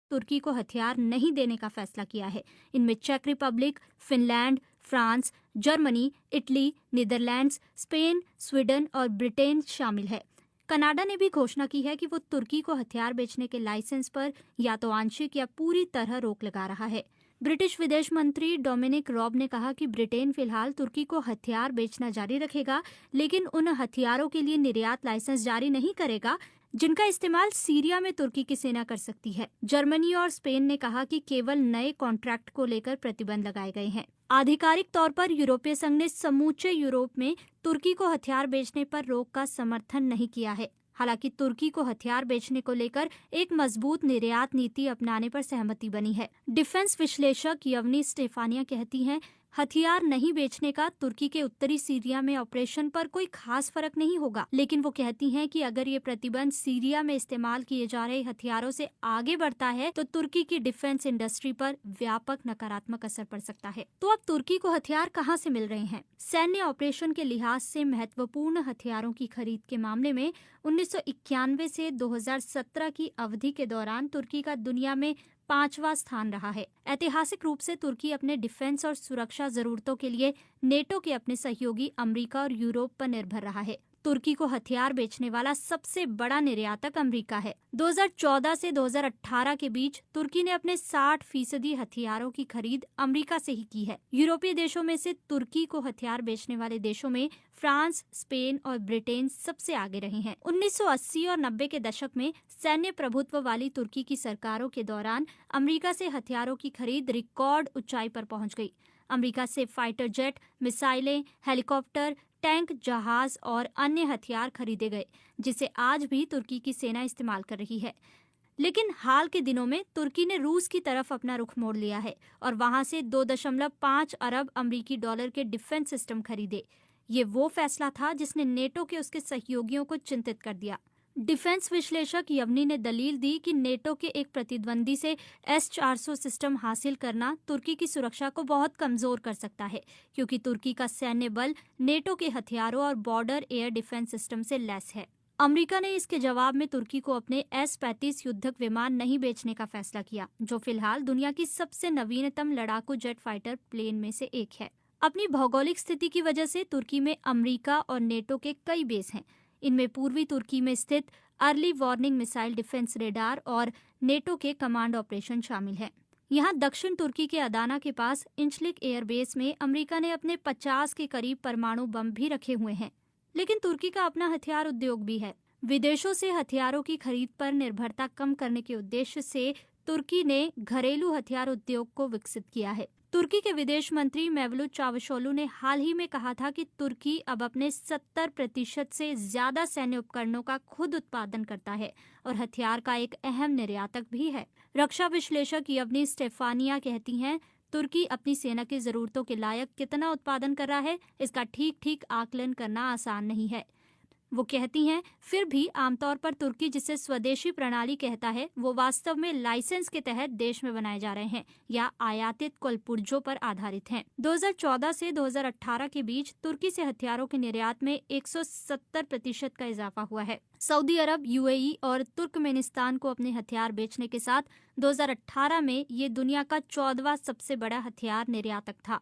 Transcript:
तुर्की को हथियार नहीं देने का फैसला किया है। इनमें चेक Republic, Finland, France, Germany, Italy, Netherlands, Spain, Sweden और ब्रिटेन शामिल है। कनाडा ने भी घोषणा की है कि वो तुर्की को हथियार बेचने के लाइसेंस पर या तो आंशिक या पूरी तरह रोक लगा रहा है। ब्रिटिश विदेश मंत्री डोमिनिक रॉब ने कहा कि ब्रिटेन फिलहाल तुर्की को हथियार बेचना जारी रखेगा, लेकिन उन हथियारों के लिए निर्यात लाइसेंस जारी नहीं करेगा जिनका इस्तेमाल सीरिया में तुर्की की सेना कर सकती है। जर्मनी और स्पेन ने कहा कि केवल नए कॉन्ट्रैक्ट को लेकर प्रतिबंध लगाए गए हैं। आधिकारिक तौर पर यूरोपीय संघ ने समूचे यूरोप में तुर्की को हथियार बेचने पर रोक का समर्थन नहीं किया है। हालांकि तुर्की को हथियार बेचने को लेकर एक मजबूत निर्यात नीति अपनाने पर सहमति बनी है। डिफेंस विश्लेषक यवनी स्टेफानिया कहती हैं, हथियार नहीं बेचने का तुर्की के उत्तरी सीरिया में ऑपरेशन पर कोई खास फर्क नहीं होगा, लेकिन वो कहती हैं कि अगर ये प्रतिबंध सीरिया में इस्तेमाल किए जा रहे हथियारों से आगे बढ़ता है तो तुर्की की डिफेंस इंडस्ट्री पर व्यापक नकारात्मक असर पड़ सकता है। तो अब तुर्की को हथियार कहां से मिल रहे हैं? सैन्य ऑपरेशन के लिहाज से महत्वपूर्ण हथियारों की खरीद के मामले में 1991 से 2017 की अवधि के दौरान तुर्की का दुनिया में 5वां स्थान रहा है। ऐतिहासिक रूप से तुर्की अपने डिफेंस और सुरक्षा जरूरतों के लिए नेटो के अपने सहयोगी अमेरिका और यूरोप पर निर्भर रहा है। तुर्की को हथियार बेचने वाला सबसे बड़ा निर्यातक अमेरिका है। 2014 से 2018 के बीच तुर्की ने अपने 60% हथियारों की खरीद अमेरिका से ही की है। यूरोपीय देशों में से तुर्की को हथियार बेचने वाले देशों में फ्रांस, स्पेन और ब्रिटेन सबसे आगे रहे हैं। 1980 और 90 के दशक में सैन्य प्रभुत्व वाली तुर्की की सरकारों के दौरान अमेरिका से हथियारों की खरीद रिकॉर्ड ऊंचाई पर पहुंच गई। अमेरिका से फाइटर जेट, मिसाइलें, हेलीकॉप्टर, टैंक, जहाज और अन्य हथियार खरीदे गए, जिसे आज भी तुर्की की सेना इस्तेमाल कर रही है। लेकिन हाल के दिनों में तुर्की ने रूस की तरफ अपना रुख मोड़ लिया है और वहां से 2.5 अरब अमेरिकी डॉलर के डिफेंस सिस्टम खरीदे। ये वो फैसला था जिसने नेटो के उसके सहयोगियों को चिंतित कर दिया। डिफेंस विश्लेषक यवनी ने दलील दी कि नेटो के एक प्रतिद्वंदी से S-400 सिस्टम हासिल करना तुर्की की सुरक्षा को बहुत कमजोर कर सकता है, क्योंकि तुर्की का सैन्य बल नेटो के हथियारों और बॉर्डर एयर डिफेंस सिस्टम से लैस है। अमेरिका ने इसके जवाब में तुर्की को अपने S-35 युद्धक विमान नहीं बेचने का फैसला किया, जो फिलहाल दुनिया की सबसे नवीनतम लड़ाकू जेट फाइटर प्लेन में से एक है। अपनी भौगोलिक स्थिति की वजह से तुर्की में अमेरिका और नेटो के कई बेस हैं। इनमें पूर्वी तुर्की में स्थित early warning missile defence radar और नेटो के कमांड ऑपरेशन शामिल हैं। यहाँ दक्षिण तुर्की के अदाना के पास इंचलिक एयरबेस में अमेरिका ने अपने 50 के करीब परमाणु बम भी रखे हुए हैं। लेकिन तुर्की का अपना हथियार उद्योग भी है। विदेशों से हथियारों की खरीद पर निर्भरता कम करने के उद्देश्य से तुर्की ने घरेलू हथियार उद्योग को विकसित किया है। तुर्की के विदेश मंत्री मेवलूत चावशोलू ने हाल ही में कहा था कि तुर्की अब अपने 70% से ज्यादा सैन्य उपकरणों का खुद उत्पादन करता है और हथियार का एक अहम निर्यातक भी है। रक्षा विश्लेषक यवनी स्टेफानिया कहती हैं, तुर्की अपनी सेना की जरूरतों के लायक कितना उत्पादन कर रहा है, इसका ठीक आकलन करना आसान नहीं है। वो कहती हैं, फिर भी आमतौर पर तुर्की जिसे स्वदेशी प्रणाली कहता है, वो वास्तव में लाइसेंस के तहत देश में बनाए जा रहे हैं या आयातित कलपुर्जों पर आधारित हैं। 2014 से 2018 के बीच तुर्की से हथियारों के निर्यात में 170% का इजाफा हुआ है। सऊदी अरब, UAE और तुर्कमेनिस्तान को अपने हथियार बेचने के साथ 2018 में ये दुनिया का 14वां सबसे बड़ा हथियार निर्यातक था।